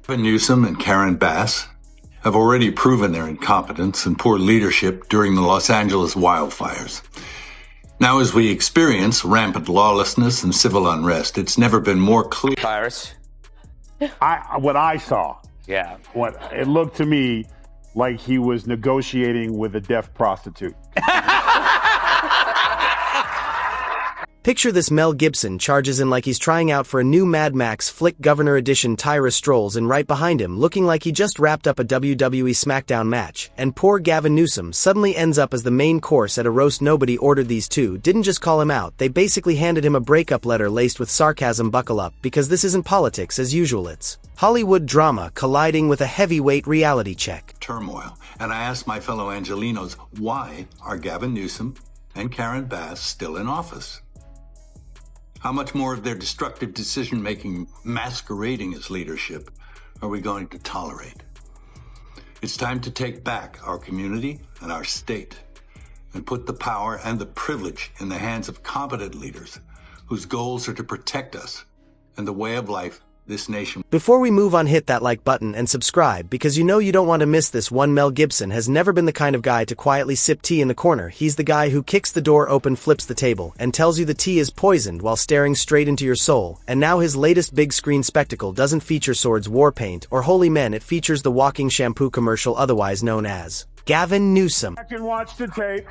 Gavin Newsom and Karen Bass have already proven their incompetence and poor leadership during the Los Angeles wildfires. Now, as we experience rampant lawlessness and civil unrest, it's never been more clear. What I saw, what it looked to me like he was negotiating with a deaf prostitute. Picture this: Mel Gibson charges in like he's trying out for a new Mad Max flick. Governor Edition Tyra strolls in right behind him looking like he just wrapped up a WWE SmackDown match, and poor Gavin Newsom suddenly ends up as the main course at a roast. Nobody ordered. These two didn't just call him out, they basically handed him a breakup letter laced with sarcasm. Buckle up, because this isn't politics as usual, it's Hollywood drama colliding with a heavyweight reality check. Turmoil. And I asked my fellow Angelinos, why are Gavin Newsom and Karen Bass still in office? How much more of their destructive decision-making masquerading as leadership are we going to tolerate? It's time to take back our community and our state and put the power and the privilege in the hands of competent leaders whose goals are to protect us and the way of life this nation. Before we move on, hit that like button and subscribe, because you don't want to miss this one. Mel Gibson has never been the kind of guy to quietly sip tea in the corner. He's the guy who kicks the door open, flips the table, and tells you the tea is poisoned while staring straight into your soul. And now his latest big screen spectacle doesn't feature swords, war paint, or holy men. It features the walking shampoo commercial, otherwise known as Gavin Newsom. I can watch the tape.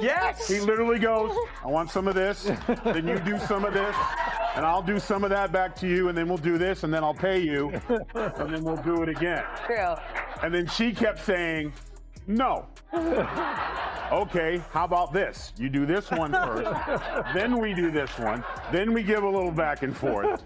Yes! He literally goes, I want some of this, then you do some of this, and I'll do some of that back to you, and then we'll do this, and then I'll pay you, and then we'll do it again. True. And then she kept saying, no. Okay, how about this? You do this one first, then we do this one, then we give a little back and forth.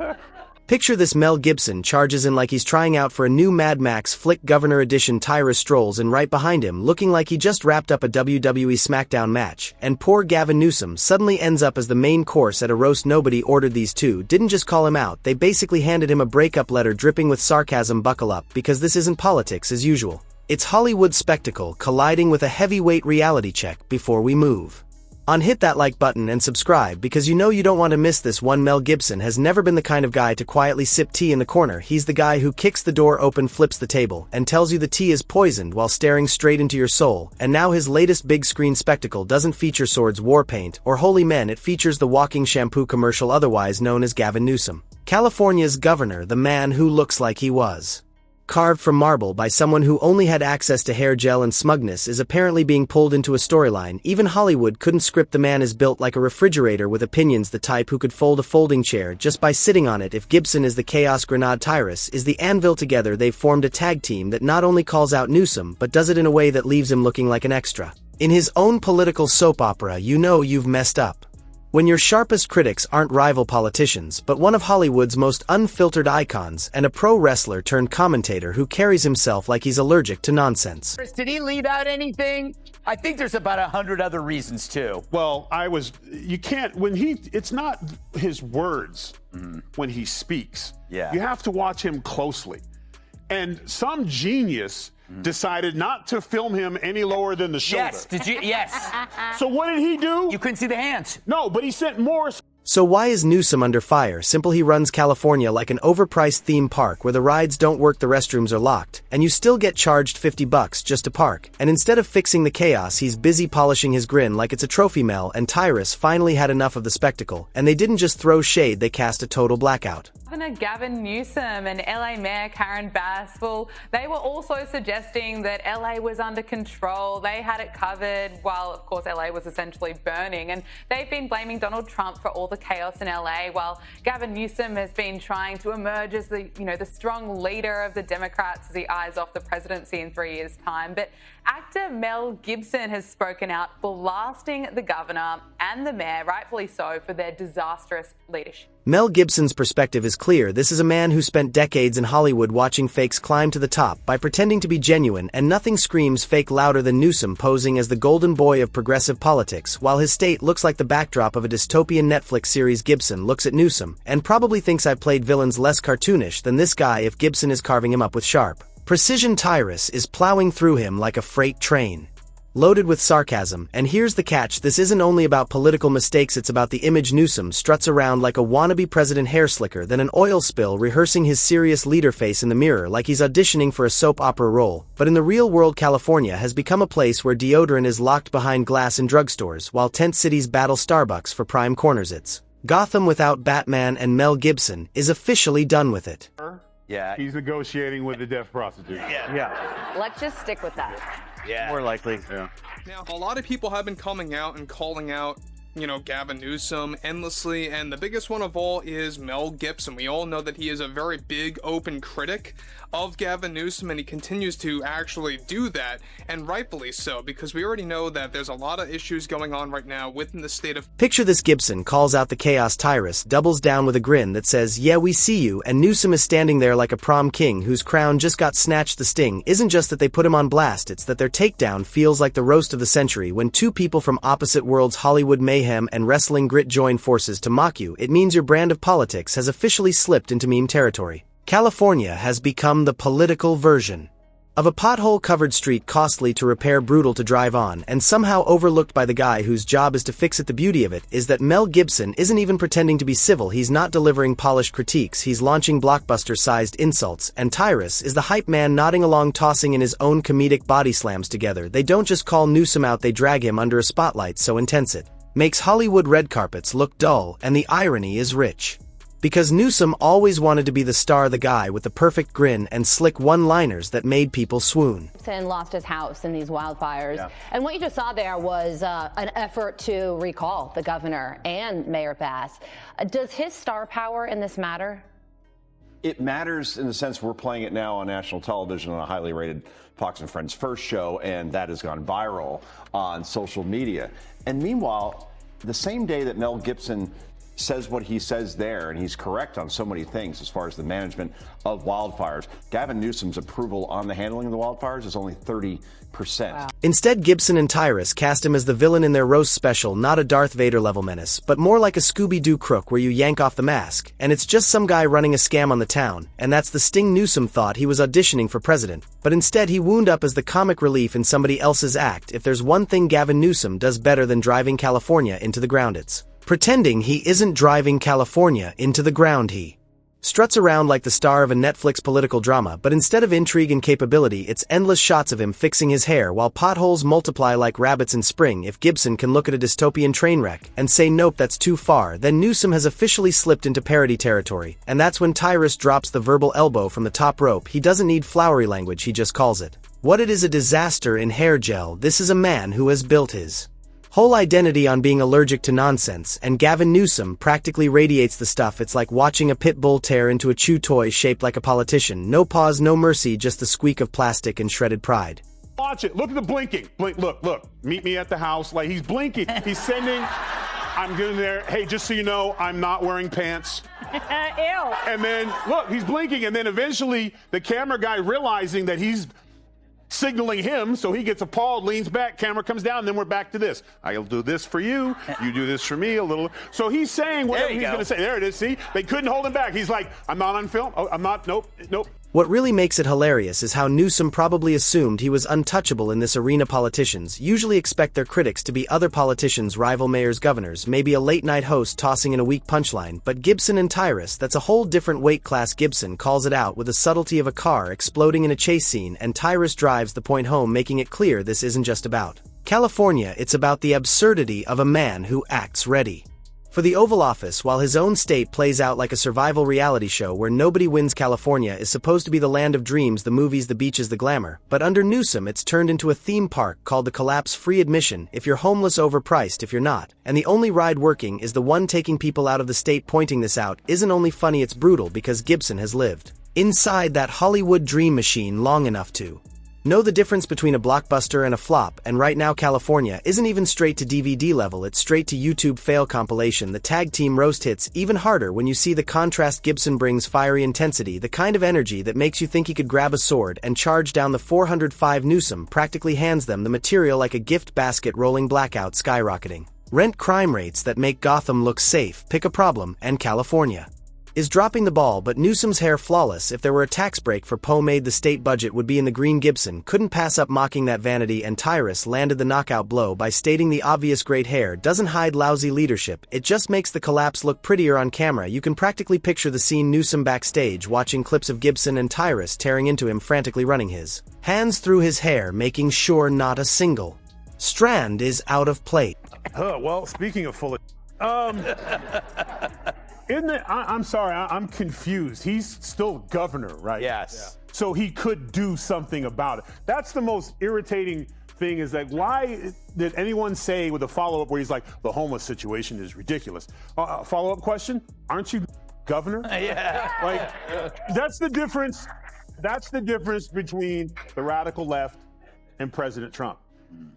Picture this: Mel Gibson charges in like he's trying out for a new Mad Max flick. Governor Edition Tyra strolls in right behind him looking like he just wrapped up a WWE SmackDown match, and poor Gavin Newsom suddenly ends up as the main course at a roast. Nobody ordered. These two didn't just call him out, they basically handed him a breakup letter dripping with sarcasm. Buckle up, because this isn't politics as usual. It's Hollywood spectacle colliding with a heavyweight reality check. Before we move on, hit that like button and subscribe, because you don't want to miss this one. Mel Gibson has never been the kind of guy to quietly sip tea in the corner. He's the guy who kicks the door open, flips the table, and tells you the tea is poisoned while staring straight into your soul. And now his latest big screen spectacle doesn't feature swords, war paint, or holy men. It features the walking shampoo commercial, otherwise known as Gavin Newsom, California's governor, the man who looks like he was carved from marble by someone who only had access to hair gel and smugness, is apparently being pulled into a storyline. Even Hollywood couldn't script the man. Is built like a refrigerator with opinions, the type who could fold a folding chair just by sitting on it. If Gibson is the chaos grenade, Tyrus is the anvil. Together they've formed a tag team that not only calls out Newsom but does it in a way that leaves him looking like an extra in his own political soap opera. You've messed up when your sharpest critics aren't rival politicians but one of Hollywood's most unfiltered icons and a pro wrestler turned commentator who carries himself like he's allergic to nonsense. Did he leave out anything? I think there's about 100 other reasons too. Well, it's not his words when he speaks. Yeah. You have to watch him closely. And some genius decided not to film him any lower than the shoulder. Yes, did you? Yes. So what did he do? You couldn't see the hands. No, but he sent more. So why is Newsom under fire? Simple: he runs California like an overpriced theme park where the rides don't work, the restrooms are locked, and you still get charged $50 just to park. And instead of fixing the chaos, he's busy polishing his grin like it's a trophy. Mel and Tyrus finally had enough of the spectacle, and they didn't just throw shade, they cast a total blackout. Governor Gavin Newsom and LA Mayor Karen Bass, they were also suggesting that LA was under control. They had it covered while, of course, LA was essentially burning. And they've been blaming Donald Trump for all the chaos in LA, while Gavin Newsom has been trying to emerge as the strong leader of the Democrats as he eyes off the presidency in 3 years' time. But actor Mel Gibson has spoken out, blasting the governor and the mayor, rightfully so, for their disastrous leadership. Mel Gibson's perspective is clear. This is a man who spent decades in Hollywood watching fakes climb to the top by pretending to be genuine, and nothing screams fake louder than Newsom posing as the golden boy of progressive politics, while his state looks like the backdrop of a dystopian Netflix series. Gibson looks at Newsom and probably thinks I've played villains less cartoonish than this guy if Gibson is carving him up with sharp precision. Tyrus is plowing through him like a freight train. Loaded with sarcasm, and here's the catch, this isn't only about political mistakes, it's about the image Newsom struts around like a wannabe president hair slicker, then an oil spill, rehearsing his serious leader face in the mirror like he's auditioning for a soap opera role. But in the real world, California has become a place where deodorant is locked behind glass in drugstores, while tent cities battle Starbucks for prime corners. It's Gotham without Batman, and Mel Gibson is officially done with it. Yeah. He's negotiating with the deaf prostitute. Yeah. Let's just stick with that. Yeah. More likely. Yeah. Now, a lot of people have been coming out and calling out, Gavin Newsom endlessly, and the biggest one of all is Mel Gibson. We all know that he is a very big, open critic of Gavin Newsom, and he continues to actually do that, and rightfully so, because we already know that there's a lot of issues going on right now within the state of... Picture this: Gibson calls out the chaos Tyrus, doubles down with a grin that says, "Yeah, we see you," and Newsom is standing there like a prom king whose crown just got snatched. The sting isn't just that they put him on blast, it's that their takedown feels like the roast of the century. When two people from opposite worlds, Hollywood mayhem and wrestling grit, join forces to mock you, it means your brand of politics has officially slipped into meme territory. California has become the political version of a pothole-covered street, costly to repair, brutal to drive on, and somehow overlooked by the guy whose job is to fix it. The beauty of it is that Mel Gibson isn't even pretending to be civil. He's not delivering polished critiques, he's launching blockbuster-sized insults, and Tyrus is the hype man nodding along, tossing in his own comedic body slams together. They don't just call Newsom out, they drag him under a spotlight so intense it makes Hollywood red carpets look dull, and the irony is rich. Because Newsom always wanted to be the star, the guy with the perfect grin and slick one-liners that made people swoon. Lost his house in these wildfires. And what you just saw there was an effort to recall the governor and Mayor Bass. Does his star power in this matter? It matters in the sense we're playing it now on national television on a highly rated Fox and Friends first show, and that has gone viral on social media. And meanwhile, the same day that Mel Gibson says what he says there, and he's correct on so many things as far as the management of wildfires, Gavin Newsom's approval on the handling of the wildfires is only 30%. Wow. Instead, Gibson and Tyrus cast him as the villain in their roast special, not a Darth Vader level menace, but more like a Scooby-Doo crook where you yank off the mask, and it's just some guy running a scam on the town, and that's the sting. Newsom thought he was auditioning for president, but instead he wound up as the comic relief in somebody else's act. If there's one thing Gavin Newsom does better than driving California into the ground, it's pretending he isn't driving California into the ground. He struts around like the star of a Netflix political drama, but instead of intrigue and capability, it's endless shots of him fixing his hair while potholes multiply like rabbits in spring. If Gibson can look at a dystopian train wreck and say nope, that's too far, then Newsom has officially slipped into parody territory, and that's when Tyrus drops the verbal elbow from the top rope. He doesn't need flowery language, he just calls it what it is: a disaster in hair gel. This is a man who has built his whole identity on being allergic to nonsense, and Gavin Newsom practically radiates the stuff. It's like watching a pit bull tear into a chew toy shaped like a politician. No pause, no mercy, just the squeak of plastic and shredded pride. Watch it. Look at the blinking. Blink. Look. Meet me at the house. Like, he's blinking. He's sending. I'm getting there. Hey, just so you know, I'm not wearing pants. Ew. And then, look, he's blinking. And then eventually the camera guy, realizing that he's signaling him, so he gets appalled, leans back, camera comes down, and then we're back to this. I'll do this for you, you do this for me, a little. So he's saying whatever he's going to say. There it is, see? They couldn't hold him back. He's like, I'm not on film. Oh, I'm not, nope. What really makes it hilarious is how Newsom probably assumed he was untouchable in this arena. Politicians usually expect their critics to be other politicians, rival mayors, governors, maybe a late-night host tossing in a weak punchline, but Gibson and Tyrus, that's a whole different weight class. Gibson calls it out with the subtlety of a car exploding in a chase scene, and Tyrus drives the point home, making it clear this isn't just about California, it's about the absurdity of a man who acts ready for the Oval Office while his own state plays out like a survival reality show where nobody wins. California is supposed to be the land of dreams, the movies, the beaches, the glamour, but under Newsom it's turned into a theme park called the Collapse. Free admission if you're homeless, overpriced if you're not, and the only ride working is the one taking people out of the state. Pointing this out isn't only funny, it's brutal, because Gibson has lived inside that Hollywood dream machine long enough to know the difference between a blockbuster and a flop, and right now California isn't even straight to DVD level, it's straight to YouTube fail compilation. The tag team roast hits even harder when you see the contrast. Gibson brings fiery intensity, the kind of energy that makes you think he could grab a sword and charge down the 405. Newsom practically hands them the material like a gift basket, rolling blackout, skyrocketing rent, crime rates that make Gotham look safe. Pick a problem, and California is dropping the ball, but Newsom's hair flawless. If there were a tax break for pomade, the state budget would be in the green. Gibson couldn't pass up mocking that vanity, and Tyrus landed the knockout blow by stating the obvious: great hair doesn't hide lousy leadership, it just makes the collapse look prettier on camera. You can practically picture the scene: Newsom backstage watching clips of Gibson and Tyrus tearing into him, frantically running his hands through his hair, making sure not a single strand is out of place. Well, speaking of full I'm sorry, I'm confused. He's still governor, right? Yes. So he could do something about it. That's the most irritating thing, is like, why did anyone say with a follow-up where he's like, the homeless situation is ridiculous? Follow-up question, aren't you governor? Yeah. Like, that's the difference. That's the difference between the radical left and President Trump.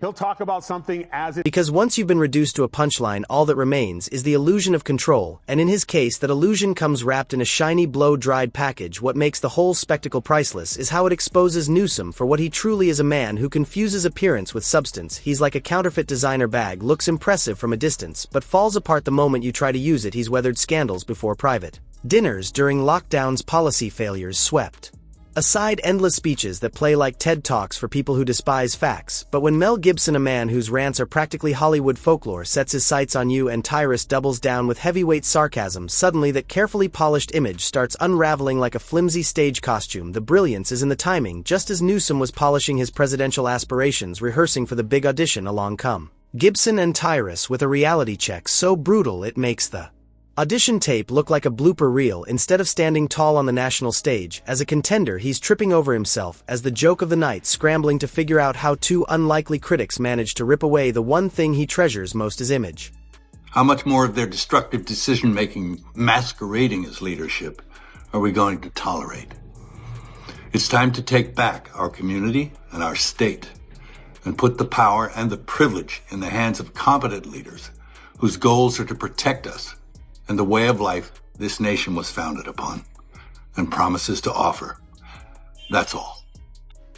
He'll talk about something as it... Because once you've been reduced to a punchline, all that remains is the illusion of control, and in his case, that illusion comes wrapped in a shiny, blow-dried package. What makes the whole spectacle priceless is how it exposes Newsom for what he truly is: a man who confuses appearance with substance. He's like a counterfeit designer bag, looks impressive from a distance, but falls apart the moment you try to use it. He's weathered scandals before private dinners during lockdowns, policy failures swept aside, endless speeches that play like TED Talks for people who despise facts. But when Mel Gibson, a man whose rants are practically Hollywood folklore, sets his sights on you, and Tyrus doubles down with heavyweight sarcasm, suddenly that carefully polished image starts unraveling like a flimsy stage costume. The brilliance is in the timing. Just as Newsom was polishing his presidential aspirations, rehearsing for the big audition, along come Gibson and Tyrus with a reality check so brutal it makes the audition tape look like a blooper reel. Instead of standing tall on the national stage as a contender, he's tripping over himself as the joke of the night, scrambling to figure out how two unlikely critics manage to rip away the one thing he treasures most: his image. How much more of their destructive decision-making masquerading as leadership are we going to tolerate? It's time to take back our community and our state and put the power and the privilege in the hands of competent leaders whose goals are to protect us and the way of life this nation was founded upon and promises to offer. That's all.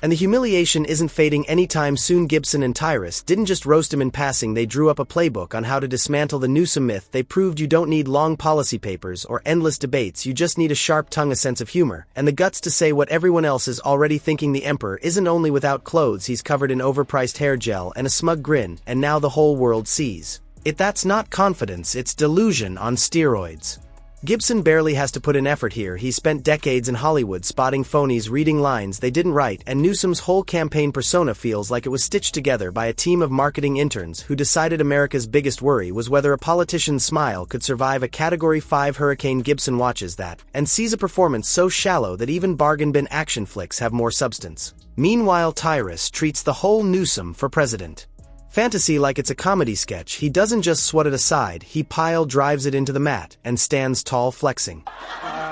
And the humiliation isn't fading anytime soon. Gibson and Tyrus didn't just roast him in passing, they drew up a playbook on how to dismantle the Newsom myth. They proved you don't need long policy papers or endless debates, you just need a sharp tongue, a sense of humor, and the guts to say what everyone else is already thinking. The emperor isn't only without clothes, he's covered in overpriced hair gel and a smug grin, and now the whole world sees it. That's not confidence, it's delusion on steroids. Gibson barely has to put in effort here. He spent decades in Hollywood spotting phonies, reading lines they didn't write, and Newsom's whole campaign persona feels like it was stitched together by a team of marketing interns who decided America's biggest worry was whether a politician's smile could survive a Category 5 hurricane. Gibson watches that and sees a performance so shallow that even bargain bin action flicks have more substance. Meanwhile, Tyrus treats the whole Newsom for president fantasy like it's a comedy sketch. He doesn't just swat it aside, he pile drives it into the mat and stands tall, flexing.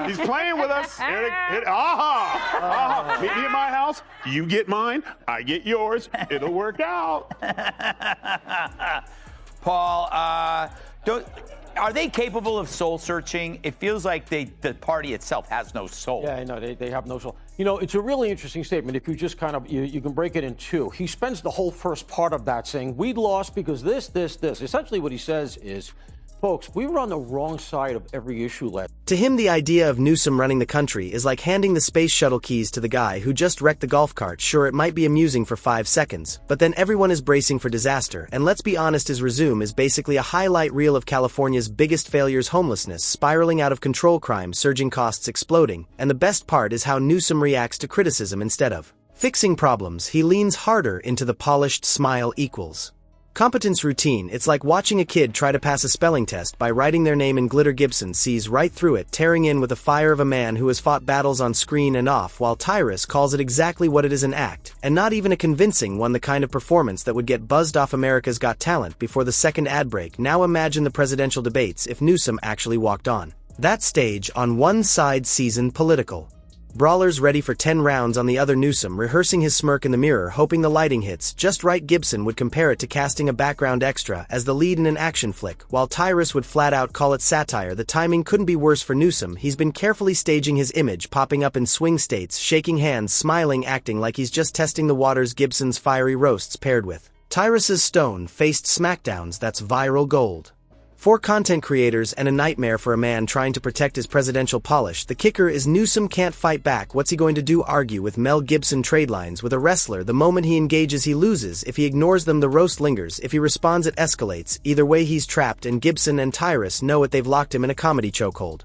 He's playing with us. Meet me at my house, you get mine, I get yours, it'll work out. Paul, are they capable of soul searching? It feels like the party itself has no soul. Yeah, I know, they have no soul. You know, it's a really interesting statement. If you just kind of, you can break it in two. He spends the whole first part of that saying, we lost because this. Essentially what he says is, folks, we were on the wrong side of every issue last. To him, the idea of Newsom running the country is like handing the space shuttle keys to the guy who just wrecked the golf cart. Sure, it might be amusing for 5 seconds, but then everyone is bracing for disaster. And let's be honest, his resume is basically a highlight reel of California's biggest failures: homelessness spiraling out of control, crime surging, costs exploding. And the best part is how Newsom reacts to criticism. Instead of fixing problems, he leans harder into the polished smile equals competence routine. It's like watching a kid try to pass a spelling test by writing their name in glitter. Gibson sees right through it, tearing in with the fire of a man who has fought battles on screen and off, while Tyrus calls it exactly what it is: an act, and not even a convincing one, the kind of performance that would get buzzed off America's Got Talent before the second ad break. Now imagine the presidential debates if Newsom actually walked on that stage. On one side, seasoned political brawlers ready for 10 rounds; on the other, Newsom rehearsing his smirk in the mirror, hoping the lighting hits just right. Gibson would compare it to casting a background extra as the lead in an action flick, while Tyrus would flat out call it satire. The timing couldn't be worse for Newsom. He's been carefully staging his image, popping up in swing states, shaking hands, smiling, acting like he's just testing the waters. Gibson's fiery roasts paired with Tyrus's stone-faced smackdowns, that's viral gold. For content creators and a nightmare for a man trying to protect his presidential polish, the kicker is Newsom can't fight back. What's he going to do? Argue with Mel Gibson trade lines with a wrestler. The moment he engages, he loses. If he ignores them, the roast lingers. If he responds, it escalates. Either way, he's trapped, and Gibson and Tyrus know it. They've locked him in a comedy chokehold.